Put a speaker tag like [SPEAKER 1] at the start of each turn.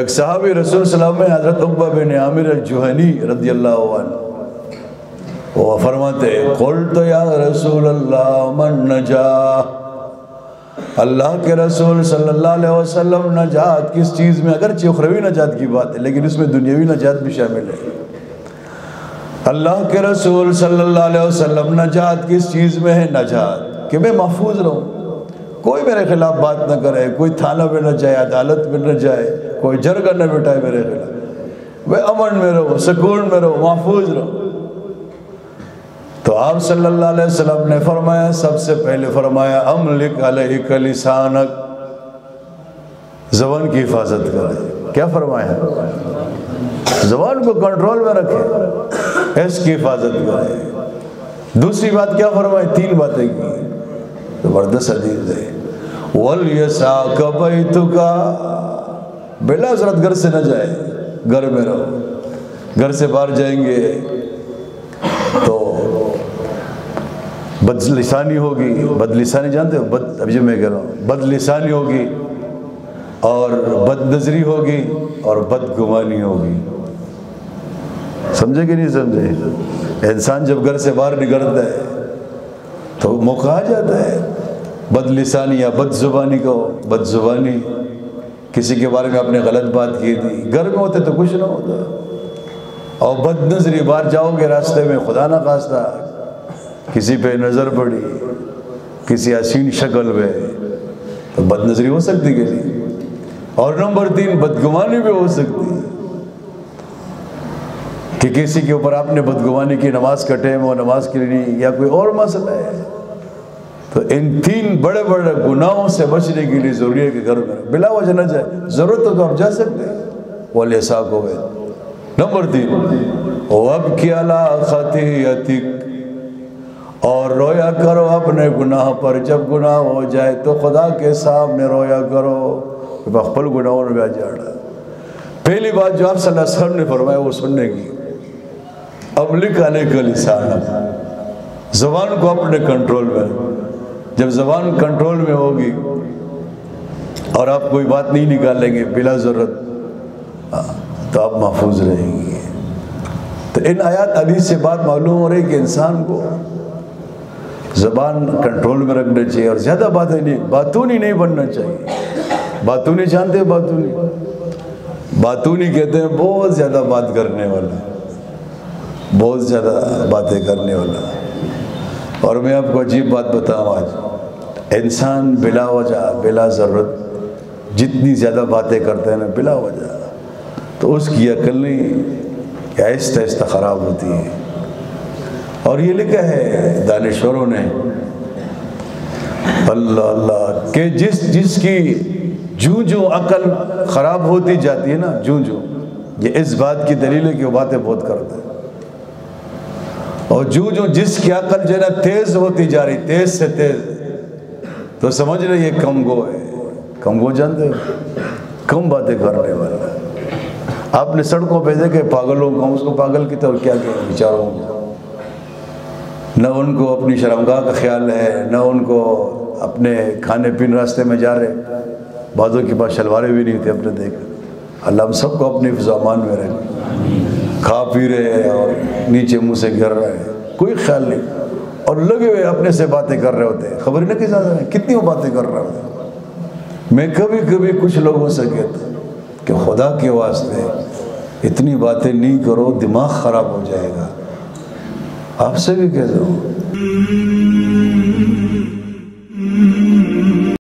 [SPEAKER 1] ایک صحابی رسول صلی اللہ علیہ وسلم حضرت عقبہ بن عامر الجہنی رضی اللہ عنہ، وہ فرماتے قلت یا رسول اللہ من نجا، اللہ کے رسول صلی اللہ علیہ وسلم نجات کس چیز میں؟ اگرچہ اخروی نجات کی بات ہے لیکن اس میں دنیاوی نجات بھی شامل ہے۔ اللہ کے رسول صلی اللہ علیہ وسلم نجات کس چیز میں ہے؟ نجات کہ میں محفوظ رہوں، کوئی میرے خلاف بات نہ کرے، کوئی تھانہ پہ نہ جائے، عدالت پہ نہ جائے، کوئی جرگہ نہ بٹھائے میرے خلاف، میں امن میں رہوں، سکون میں رہوں، محفوظ رہوں۔ تو آپ صلی اللہ علیہ وسلم نے فرمایا، سب سے پہلے فرمایا املک علیک لسانک، زبان کی حفاظت کرے۔ کیا فرمایا؟ زبان کو کنٹرول میں رکھے، اس کی حفاظت کرے۔ دوسری بات کیا فرمائی؟ تین باتیں کی، زبردست حدیث ہے۔ وَلْيَسَعْكَ بَيْتُكَ، بلا ضرورت گھر سے نہ جائے، گھر میں رہو۔ گھر سے باہر جائیں گے تو بد لسانی ہوگی، بد لسانی جانتے ہو؟ ابھی جو میں کہہ رہا ہوں، بد لسانی ہوگی اور بد نظری ہوگی اور بد گمانی ہوگی۔ سمجھے کہ نہیں سمجھے؟ انسان جب گھر سے باہر نکلتا ہے تو موقع آ جاتا ہے بد لسانی یا بد زبانی کو، بد زبانی، کسی کے بارے میں آپ نے غلط بات کی تھی، گھر میں ہوتے تو کچھ نہ ہوتا، اور بد نظری، باہر جاؤ گے راستے میں خدا نہ خواستہ کسی پہ نظر پڑی، کسی حسین شکل پہ، تو بد نظری ہو سکتی کہ نہیں؟ اور نمبر تین بدگمانی بھی ہو سکتی کہ کسی کے اوپر آپ نے بدگمانی کی، نماز کا ٹائم ہو، نماز کے لیے نہیں، یا کوئی اور مسئلہ ہے۔ تو ان تین بڑے بڑے گناہوں سے بچنے کے لیے ضروری ہے کہ گھر میں بلا وجہ نہ جائے، ضرورت ہو تو آپ جا سکتے ہیں، وَلْيَسَعْكَ بَيْتُكَ۔ نمبر تین وَابْكِ عَلَىٰ خَطِيئَتِكَ، اور رویا کرو اپنے گناہ پر، جب گناہ ہو جائے تو خدا کے سامنے رویا کرو، بخپل گناہوں میں آ جانا۔ پہلی بات جو آپ صلی اللہ علیہ وسلم نے فرمایا وہ سننے کی، املک علیک لسانک، زبان کو اپنے کنٹرول میں۔ جب زبان کنٹرول میں ہوگی اور آپ کوئی بات نہیں نکالیں گے بلا ضرورت، تو آپ محفوظ رہیں گے۔ تو ان آیات حدیث سے بات معلوم ہو رہی کہ انسان کو زبان کنٹرول میں رکھنا چاہیے، اور زیادہ باتیں نہیں، باتونی نہیں بننا چاہیے۔ باتونی جانتے ہیں؟ باتونی، باتونی کہتے ہیں بہت زیادہ بات کرنے والا، بہت زیادہ باتیں کرنے والا۔ اور میں آپ کو عجیب بات بتاؤں، آج انسان بلا وجہ، بلا ضرورت جتنی زیادہ باتیں کرتے ہیں نا بلا وجہ، تو اس کی عقل نہیں آہستہ آہستہ خراب ہوتی ہے۔ اور یہ لکھا ہے دانشوروں نے، اللہ اللہ، کہ جس کی جو عقل خراب ہوتی جاتی ہے نا، جو یہ اس بات کی دلیل ہے کہ وہ باتیں بہت کرتا ہے، اور جس کی عقل جو ہے نا تیز ہوتی جا رہی، تیز سے تیز، تو سمجھ رہے یہ کم گو ہے۔ کم گو جانتے ہو؟ کم باتیں کرنے والا۔ آپ نے سڑکوں پہ دیکھے پاگلوں کو، اس کو پاگل کی طور کیا کہ بیچاروں کو نہ ان کو اپنی شرمگاہ کا خیال ہے، نہ ان کو اپنے کھانے پینے راستے میں جا رہے، بعضوں کے پاس شلواریں بھی نہیں ہوتی، اپنے دیکھ۔ اللہ ہم سب کو اپنی حفظ و امان میں رہے، کھا پی رہے ہیں اور نیچے منہ سے گر رہے ہیں، کوئی خیال نہیں، اور لگے ہوئے اپنے سے باتیں کر رہے ہوتے ہیں، خبر نہیں کتنی وہ باتیں کر رہے ہوتے ہیں۔ میں کبھی کبھی کچھ لوگوں سے کہتا ہوں کہ خدا کے واسطے اتنی باتیں نہیں کرو، دماغ خراب ہو جائے گا۔ آپ سے بھی کہتا ہوں۔